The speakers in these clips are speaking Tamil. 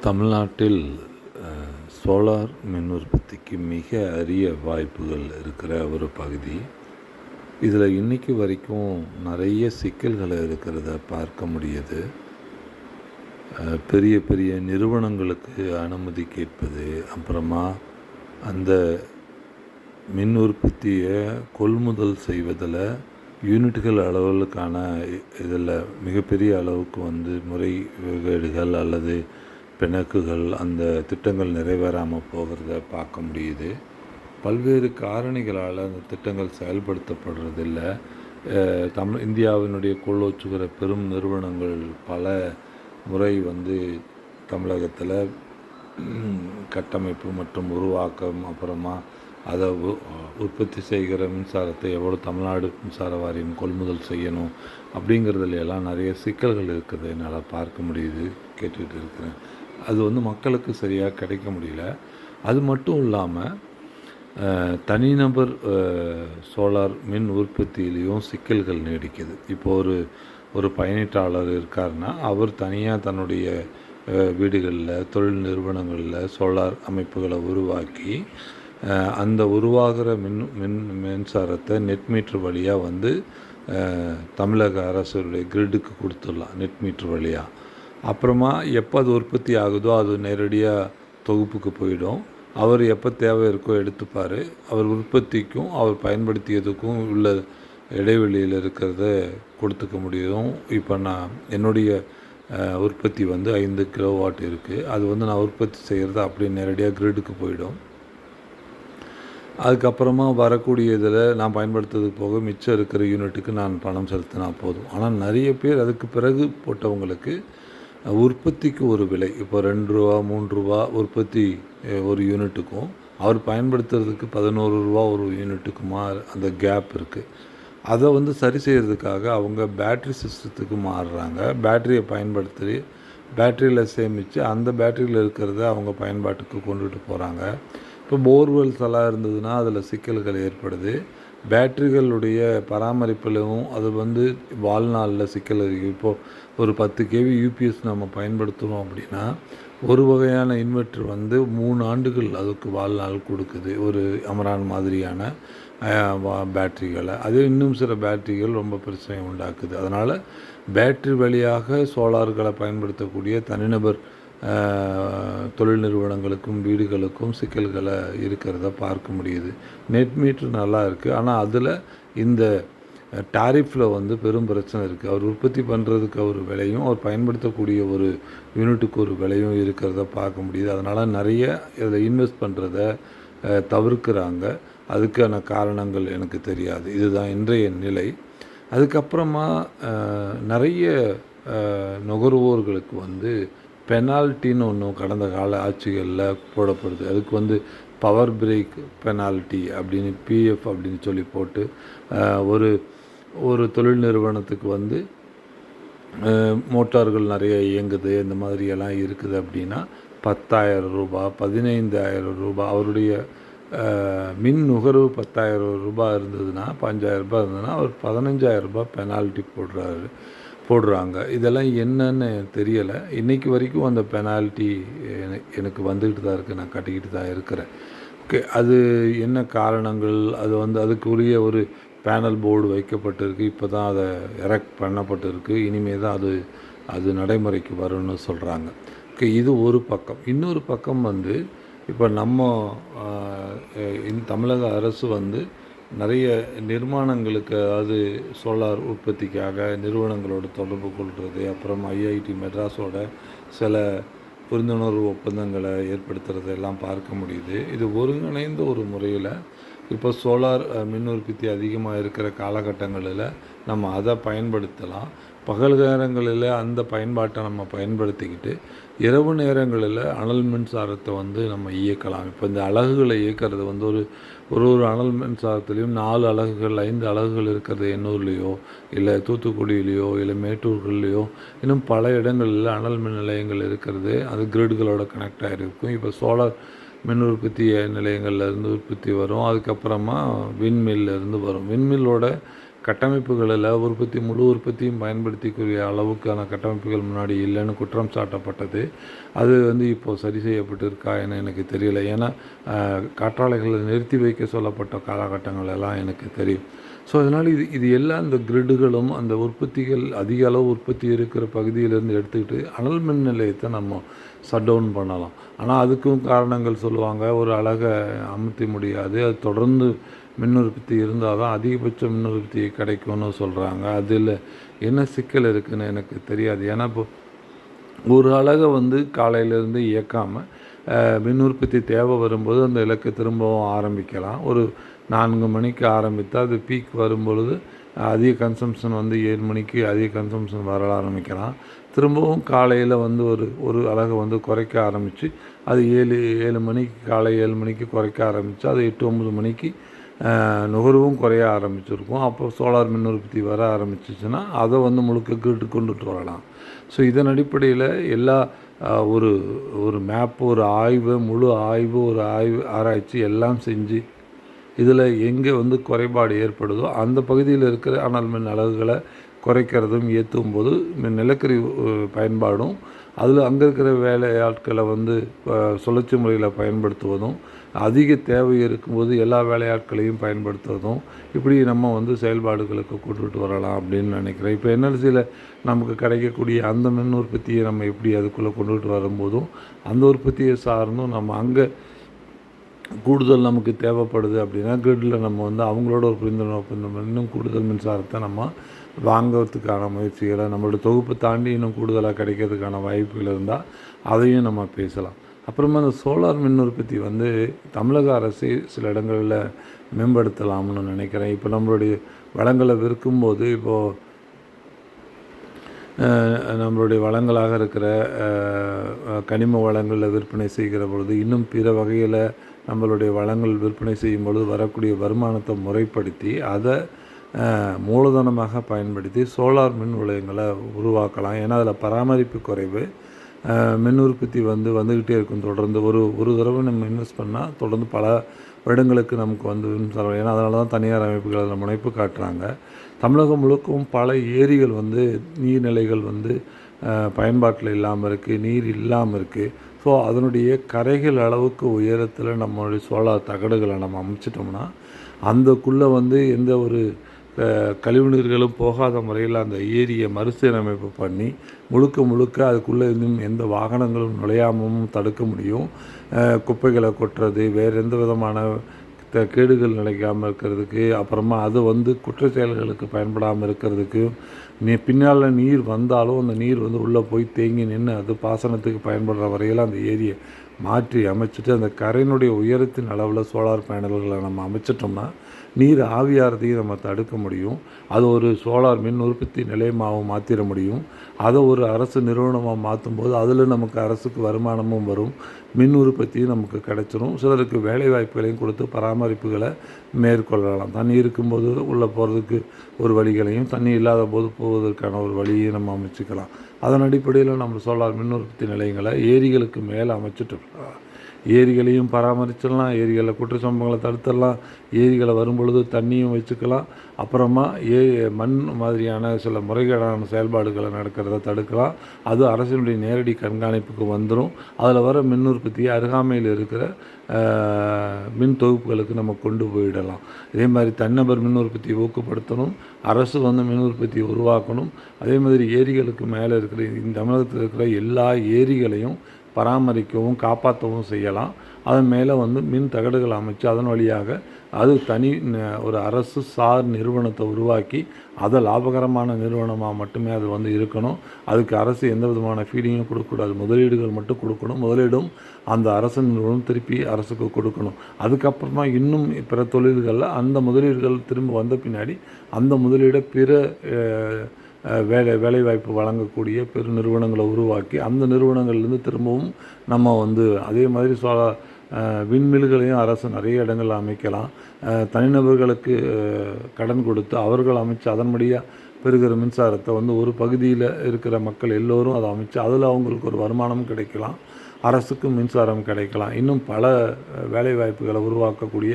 தமிழ்நாட்டில் சோலார் மின் உற்பத்திக்கு மிக அரிய வாய்ப்புகள் இருக்கிற ஒரு பகுதி. இதில் இன்றைக்கி வரைக்கும் நிறைய சிக்கல்கள் இருக்கிறத பார்க்க முடியுது. பெரிய பெரிய நிறுவனங்களுக்கு அனுமதி கேட்பது, அப்புறமா அந்த மின் உற்பத்தியை கொள்முதல் செய்வதில் யூனிட்டுகள் அளவுகளுக்கான இதில் மிகப்பெரிய அளவுக்கு முறைகேடுகள் அல்லது பிணக்குகள், அந்த திட்டங்கள் நிறைவேறாமல் போகிறத பார்க்க முடியுது. பல்வேறு காரணிகளால் அந்த திட்டங்கள் செயல்படுத்தப்படுறதில்லை. இந்தியாவினுடைய கோலோச்சுகிற பெரும் நிறுவனங்கள் பல முறை தமிழகத்தில் கட்டமைப்பு மற்றும் உருவாக்கம், அப்புறமா அதை உற்பத்தி செய்கிற மின்சாரத்தை எவ்வளோ தமிழ்நாடு மின்சார வாரியம் கொள்முதல் செய்யணும் அப்படிங்கிறதுல எல்லாம் நிறைய சிக்கல்கள் இருக்கிறது என்னால் பார்க்க முடியுது, கேட்டுக்கிட்டு இருக்கிறேன். அது மக்களுக்கு சரியாக கிடைக்க முடியல. அது மட்டும் இல்லாமல் தனிநபர் சோலார் மின் உற்பத்தியிலையும் சிக்கல்கள் நீடிக்குது. இப்போது ஒரு பயனீட்டாளர் இருக்காருன்னா அவர் தனியாக தன்னுடைய வீடுகளில், தொழில் நிறுவனங்களில் சோலார் அமைப்புகளை உருவாக்கி அந்த உருவாகிற மின்சாரத்தை நெட் மீட்ரு வழியாக தமிழக அரசுடைய கிரிட்டுக்கு கொடுத்துடலாம், நெட் மீட்ரு வழியாக. அப்புறமா எப்போ அது உற்பத்தி ஆகுதோ அது நேரடியாக தொகுப்புக்கு போயிடும். அவர் எப்போ தேவை இருக்கோ எடுத்துப்பார். அவர் உற்பத்திக்கும் அவர் பயன்படுத்தியதுக்கும் உள்ள இடைவெளியில் இருக்கிறத கொடுத்துக்க முடியும். இப்போ என்னுடைய உற்பத்தி 5 கிலோவாட் இருக்குது. அது நான் உற்பத்தி செய்கிறது அப்படியே நேரடியாக கிரிட்டுக்கு போயிடும். அதுக்கப்புறமா வரக்கூடிய இதில் நான் பயன்படுத்துறதுக்கு போக மிச்சம் இருக்கிற யூனிட்டுக்கு நான் பணம் செலுத்தினா போதும். ஆனால் நிறைய பேர் அதுக்கு பிறகு போட்டவங்களுக்கு உற்பத்திக்கு ஒரு விலை, இப்போ ரூ. 2 ரூ. 3 உற்பத்தி ஒரு யூனிட்டுக்கும் அவர் பயன்படுத்துறதுக்கு ரூ. 11 ஒரு யூனிட்டுக்குமா அந்த கேப் இருக்குது. அதை சரி செய்கிறதுக்காக அவங்க பேட்ரி சிஸ்டத்துக்கு மாறுறாங்க. பேட்டரியை பயன்படுத்தி பேட்டரியில் சேமித்து அந்த பேட்டரியில் இருக்கிறத அவங்க பயன்பாட்டுக்கு கொண்டுட்டு போகிறாங்க. இப்போ போர்வெல்ஸ் எல்லாம் இருந்ததுன்னா அதில் சிக்கல்கள் ஏற்படுது. பேட்டரிகளுடைய பராமரிப்பிலும் அது வாழ்நாளில் சிக்கல் இருக்குது. இப்போது ஒரு 10 kV யூபிஎஸ் நம்ம பயன்படுத்துகிறோம் அப்படின்னா ஒரு வகையான இன்வெர்ட்ரு 3 ஆண்டுகள் அதுக்கு வாழ்நாள் கொடுக்குது, ஒரு அமரான் மாதிரியான பேட்டரிகளை. அதே இன்னும் சில பேட்டரிகள் ரொம்ப பிரச்சனை உண்டாக்குது. அதனால் பேட்டரி வழியாக சோலார்களை பயன்படுத்தக்கூடிய தனிநபர் தொழில் நிறுவனங்களுக்கும் வீடுகளுக்கும் சிக்கல்களை இருக்கிறத பார்க்க முடியுது. நெட் மீட்ரு நல்லா இருக்குது, ஆனால் அதில் இந்த டாரிஃபில் பெரும் பிரச்சனை இருக்குது. அவர் உற்பத்தி பண்ணுறதுக்கு ஒரு விலையும் அவர் பயன்படுத்தக்கூடிய ஒரு யூனிட்டுக்கு ஒரு விலையும் இருக்கிறத பார்க்க முடியுது. அதனால் நிறைய இதில் இன்வெஸ்ட் பண்ணுறத தவிர்க்கிறாங்க. அதுக்கான காரணங்கள் எனக்கு தெரியாது. இதுதான் இன்றைய நிலை. அதுக்கப்புறமா நிறைய நுகர்வோர்களுக்கு பெனால்ட்டின்னு ஒன்று கடந்த கால ஆட்சிகளில் போடப்படுது. அதுக்கு பவர் பிரேக் பெனால்ட்டி அப்படின்னு பிஎஃப் அப்படின்னு சொல்லி போட்டு ஒரு தொழில் நிறுவனத்துக்கு மோட்டார்கள் நிறைய இயங்குது, இந்த மாதிரியெல்லாம் இருக்குது அப்படின்னா ரூ. 10,000 15,000 அவருடைய மின் நுகர்வு ரூ. 10,000 இருந்ததுன்னா, ரூ. 5,000 இருந்ததுன்னா அவர் ரூ. 15,000 பெனால்ட்டி போடுறாங்க. இதெல்லாம் என்னன்னு தெரியலை. இன்றைக்கி வரைக்கும் அந்த பெனால்ட்டி எனக்கு வந்துக்கிட்டு தான் இருக்குது, நான் கட்டிக்கிட்டு தான் இருக்கிறேன். ஓகே, அது என்ன காரணங்கள்? அது அதுக்குரிய ஒரு பேனல் போர்டு வைக்கப்பட்டிருக்கு. இப்போ தான் அதை எரெக்ட் பண்ணப்பட்டிருக்கு. இனிமேல் தான் அது நடைமுறைக்கு வரும்னு சொல்கிறாங்க. ஓகே, இது ஒரு பக்கம். இன்னொரு பக்கம் இப்போ நம்ம தமிழக அரசு நிறைய நிர்மாணங்களுக்கு, அதாவது சோலார் உற்பத்திக்காக நிறுவனங்களோட தொடர்பு கொள்வது, அப்புறம் ஐஐடி மெட்ராஸோட சில புரிந்துணர்வு ஒப்பந்தங்களை ஏற்படுத்துறது எல்லாம் பார்க்க முடியுது. இது ஒருங்கிணைந்த ஒரு முறையில் இப்போ சோலார் மின் உற்பத்தி அதிகமாக இருக்கிற காலகட்டங்களில் நம்ம அதை பயன்படுத்தலாம். பகல் நேரங்களில் அந்த பயன்பாட்டை நம்ம பயன்படுத்திக்கிட்டு இரவு நேரங்களில் அனல் மின்சாரத்தை நம்ம இயக்கலாம். இப்போ இந்த அலகுகளை இயக்கிறது ஒரு அனல் மின்சாரத்துலேயும் 4 அலகுகள் 5 அலகுகள் இருக்கிறது எண்ணூர்லேயோ இல்லை தூத்துக்குடியிலையோ இல்லை மேட்டூர்கள்லேயோ இன்னும் பல இடங்களில் அனல் மின் நிலையங்கள் இருக்கிறது. அது கிரிட்களோட கனெக்ட் ஆகிருக்கும். இப்போ சோலார் மின் உற்பத்தி நிலையங்கள்லேருந்து உற்பத்தி வரும். அதுக்கப்புறமா விண்மில்லேருந்து வரும். விண்மில்லோட கட்டமைப்புகளில் முழு உற்பத்தியும் பயன்படுத்திக்கூடிய அளவுக்கான கட்டமைப்புகள் முன்னாடி இல்லைன்னு குற்றம் சாட்டப்பட்டது. அது இப்போது சரி செய்யப்பட்டிருக்கா என எனக்கு தெரியல. ஏன்னா காற்றாலைகளை நிறுத்தி வைக்க சொல்லப்பட்ட காலகட்டங்கள் எல்லாம் எனக்கு தெரியும். ஸோ அதனால் இது எல்லாம் இந்த கிரிட்டுகளும் அந்த உற்பத்திகள் அதிக அளவு உற்பத்தி இருக்கிற பகுதியிலேருந்து எடுத்துக்கிட்டு அனல் மின் நிலையத்தை நம்ம ஷட் டவுன் பண்ணலாம். ஆனால் அதுக்கும் காரணங்கள் சொல்லுவாங்க. ஒரு அழகை அமுத்தி முடியாது, அது தொடர்ந்து மின் உற்பத்தி இருந்தால் தான் அதிகபட்ச மின் உற்பத்தி கிடைக்கும்னு சொல்கிறாங்க. அதில் என்ன சிக்கல் இருக்குதுன்னு எனக்கு தெரியாது. ஏன்னா இப்போ ஒரு அலகை காலையிலேருந்து இயக்காமல் மின் உற்பத்தி தேவை வரும்போது அந்த இலக்கை திரும்பவும் ஆரம்பிக்கலாம். ஒரு 4 மணிக்கு ஆரம்பித்தால் அது பீக் வரும்பொழுது அதிக கன்சம்ஷன் 7 மணிக்கு அதிக கன்சம்ஷன் வர ஆரம்பிக்கலாம். திரும்பவும் காலையில் ஒரு அலகை குறைக்க ஆரம்பித்து அது 7 மணிக்கு காலை 7 மணிக்கு குறைக்க ஆரம்பித்து அது 8-9 மணிக்கு நுகர்வும் குறைய ஆரம்பிச்சிருக்கும். அப்போ சோலார் மின் உற்பத்தி வர ஆரம்பிச்சிச்சுன்னா அதை முழுக்க கிரிட்டு கொண்டுட்டு வரலாம். ஸோ இதன் அடிப்படையில் எல்லா ஒரு மேப், ஒரு ஆய்வு, முழு ஆய்வு, ஒரு ஆராய்ச்சி எல்லாம் செஞ்சு இதில் எங்கே குறைபாடு ஏற்படுதோ அந்த பகுதியில் இருக்கிற அனல் மின் அலகுகளை குறைக்கிறதும் ஏற்றும் போது நிலக்கரி பயன்பாடும் அதில் அங்கே இருக்கிற வேலையாட்களை சுழற்சி முறையில் பயன்படுத்துவதும் அதிக தேவை இருக்கும்போது எல்லா வேலையாட்களையும் பயன்படுத்துவதும் இப்படி நம்ம செயல்பாடுகளுக்கு கொண்டுட்டு வரலாம் அப்படின்னு நினைக்கிறேன். இப்போ என்எல்சியில் நமக்கு கிடைக்கக்கூடிய அந்த மின் உற்பத்தியை நம்ம எப்படி அதுக்குள்ளே கொண்டுட்டு வரும்போதும் அந்த உற்பத்தியை சார்ந்தும் நம்ம அங்கே கூடுதல் நமக்கு தேவைப்படுது அப்படின்னா கிரிட்டில் நம்ம அவங்களோட ஒரு புரிந்துணர்வு இன்னும் கூடுதல் மின்சாரத்தை நம்ம வாங்கிறதுக்கான முயற்சிகளை நம்மளோட தொகுப்பை தாண்டி இன்னும் கூடுதலாக கிடைக்கிறதுக்கான வாய்ப்புகள் இருந்தால் அதையும் நம்ம பேசலாம். அப்புறமா அந்த சோலார் மின் உற்பத்தி தமிழக அரசு சில இடங்களில் மேம்படுத்தலாம்னு நினைக்கிறேன். இப்போ நம்மளுடைய வளங்களை விற்கும்போது இப்போது நம்மளுடைய வளங்களாக இருக்கிற கனிம வளங்களில் விற்பனை செய்கிற பொழுது இன்னும் பிற வகையில் நம்மளுடைய வளங்கள் விற்பனை செய்யும் பொழுது வரக்கூடிய வருமானத்தை முறைப்படுத்தி அதை மூலதனமாக பயன்படுத்தி சோலார் மின் நிலையங்களை உருவாக்கலாம். ஏன்னா அதில் பராமரிப்பு குறைவு, மின் உற்பத்தி வந்துக்கிட்டே இருக்கும். தொடர்ந்து ஒரு தடவை நம்ம இன்வெஸ்ட் பண்ணால் தொடர்ந்து பல வருடங்களுக்கு நமக்கு மின்சாரம். ஏன்னா அதனால தான் தனியார் அமைப்புகள் அதில் முனைப்பு காட்டுறாங்க. தமிழகம் முழுக்கவும் பல ஏரிகள் நீர்நிலைகள் பயன்பாட்டில் இல்லாமல் இருக்குது, நீர் இல்லாமல் இருக்குது. ஸோ அதனுடைய கரைகள் அளவுக்கு உயரத்தில் நம்மளுடைய சோலார் தகடுகளை நம்ம அமைச்சிட்டோம்னா அந்தக்குள்ளே எந்த ஒரு கழிவுநீர்களும் போகாத முறையில் அந்த ஏரியை மறுசீரமைப்பு பண்ணி முழுக்க அதுக்குள்ளே இன்னும் எந்த வாகனங்களும் நுழையாமலும் தடுக்க முடியும். குப்பைகளை கொட்டுறது, வேறு எந்த விதமான கேடுகள் நிலைக்காமல் இருக்கிறதுக்கு, அப்புறமா அது குற்ற செயல்களுக்கு பயன்படாமல் இருக்கிறதுக்கு, பின்னால் நீர் வந்தாலும் அந்த நீர் உள்ளே போய் தேங்கி நின்று அது பாசனத்துக்கு பயன்படுற வரையில் அந்த ஏரியை மாற்றி அமைச்சிட்டு அந்த கரையினுடைய உயரத்தின் அளவில் சோலார் பேனல்களை நம்ம அமைச்சிட்டோம்னா நீர் ஆவியாகிறதையும் நம்ம தடுக்க முடியும். அது ஒரு சோலார் மின் உற்பத்தி நிலையமாகவும் மாற்றிட முடியும். அதை ஒரு அரசு நிறுவனமாக மாற்றும்போது அதில் நமக்கு அரசுக்கு வருமானமும் வரும், மின் உற்பத்தியும் நமக்கு கிடைச்சிரும். சிலருக்கு வேலை வாய்ப்புகளையும் கொடுத்து பராமரிப்புகளை மேற்கொள்ளலாம். தண்ணி இருக்கும்போது உள்ளே போகிறதுக்கு ஒரு வழிகளையும், தண்ணி இல்லாத போது போவதற்கான ஒரு வழியையும் நம்ம அமைச்சிக்கலாம். அதன் அடிப்படையில் நம்ம சோலார் மின் உற்பத்தி நிலையங்களை ஏரிகளுக்கு மேலே அமைச்சிட்டோம். ஏரிகளையும் பராமரிச்சிடலாம், ஏரிகளில் குற்றச்சம்பவங்களை தடுத்துடலாம், ஏரிகளை வரும்பொழுது தண்ணியும் வச்சுக்கலாம். அப்புறமா மண் மாதிரியான சில முறைகேடான செயல்பாடுகளை நடக்கிறத தடுக்கலாம். அது அரசினுடைய நேரடி கண்காணிப்புக்கு வந்துடும். அதில் வர மின் உற்பத்தியை அருகாமையில் இருக்கிற மின் தொகுப்புகளுக்கு நம்ம கொண்டு போயிடலாம். இதே மாதிரி தனிநபர் மின் உற்பத்தியை ஊக்கப்படுத்தணும், அரசு மின் உற்பத்தியை உருவாக்கணும். அதே மாதிரி ஏரிகளுக்கு மேலே இருக்கிற இந்த தமிழகத்தில் இருக்கிற எல்லா ஏரிகளையும் பராமரிக்கவும் காப்பாற்றவும் செய்யலாம். அதன் மேலே மின் தகடுகள் அமைச்சு அதன் வழியாக அது தனி ஒரு அரசு சார் நிறுவனத்தை உருவாக்கி அதை லாபகரமான நிறுவனமாக மட்டுமே அது இருக்கணும். அதுக்கு அரசு எந்த விதமான ஃபீடிங்கும் கொடுக்கக்கூடாது, முதலீடுகள் மட்டும் கொடுக்கணும். முதலீடும் அந்த அரசு நிறுவனம் திருப்பி அரசுக்கு கொடுக்கணும். அதுக்கப்புறமா இன்னும் பிற தொழில்களில் அந்த முதலீடுகள் திரும்ப வந்த பின்னாடி அந்த முதலீடை பிற வேலைவாய்ப்பு வழங்கக்கூடிய பெரு நிறுவனங்களை உருவாக்கி அந்த நிறுவனங்கள்லேருந்து திரும்பவும் நம்ம அதே மாதிரி விண்மில்களையும் அரசு நிறைய இடங்களில் அமைக்கலாம். தனிநபர்களுக்கு கடன் கொடுத்து அவர்கள் அமைச்சு அதன்படியாக பெறுகிற மின்சாரத்தை ஒரு பகுதியில் இருக்கிற மக்கள் எல்லோரும் அதை அமைச்சு அதில் அவங்களுக்கு ஒரு வருமானமும் கிடைக்கலாம், அரசுக்கும் மின்சாரம் கிடைக்கலாம், இன்னும் பல வேலைவாய்ப்புகளை உருவாக்கக்கூடிய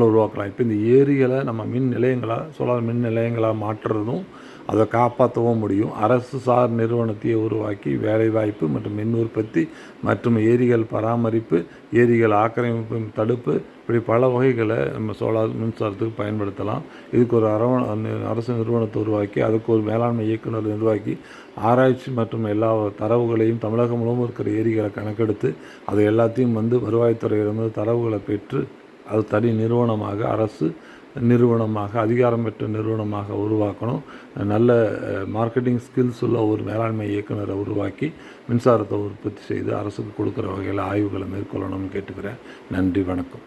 உருவாக்கலாம். இப்போ இந்த ஏரிகளை நம்ம மின் நிலையங்களாக சோலார் மின் நிலையங்களாக மாற்றுறதும் அதை காப்பாற்றவும் முடியும். அரசு சார் நிறுவனத்தையே உருவாக்கி வேலைவாய்ப்பு மற்றும் மின் உற்பத்தி மற்றும் ஏரிகள் பராமரிப்பு, ஏரிகள் ஆக்கிரமிப்பு தடுப்பு, இப்படி பல வகைகளை நம்ம சோலார் மின்சாரத்துக்கு பயன்படுத்தலாம். இதுக்கு ஒரு அரசு நிறுவனத்தை உருவாக்கி அதுக்கு ஒரு மேலாண்மை இயக்குனர் நிர்வாகி ஆராய்ச்சி மற்றும் எல்லா தரவுகளையும் தமிழகம் முழுவதும் இருக்கிற ஏரிகளை கணக்கெடுத்து அதை எல்லாத்தையும் வருவாய்த்துறையிலிருந்து தரவுகளை பெற்று அது தனி நிறுவனமாக அரசு நிறுவனமாக அதிகாரம் பெற்ற நிறுவனமாக உருவாக்கணும். நல்ல மார்க்கெட்டிங் ஸ்கில்ஸ் உள்ள ஒரு மேலாண்மை இயக்குனரை உருவாக்கி மின்சாரத்தை உற்பத்தி செய்து அரசுக்கு கொடுக்குற வகையில் ஆய்வுகளை மேற்கொள்ளணும்னு கேட்டுக்கிறேன். நன்றி, வணக்கம்.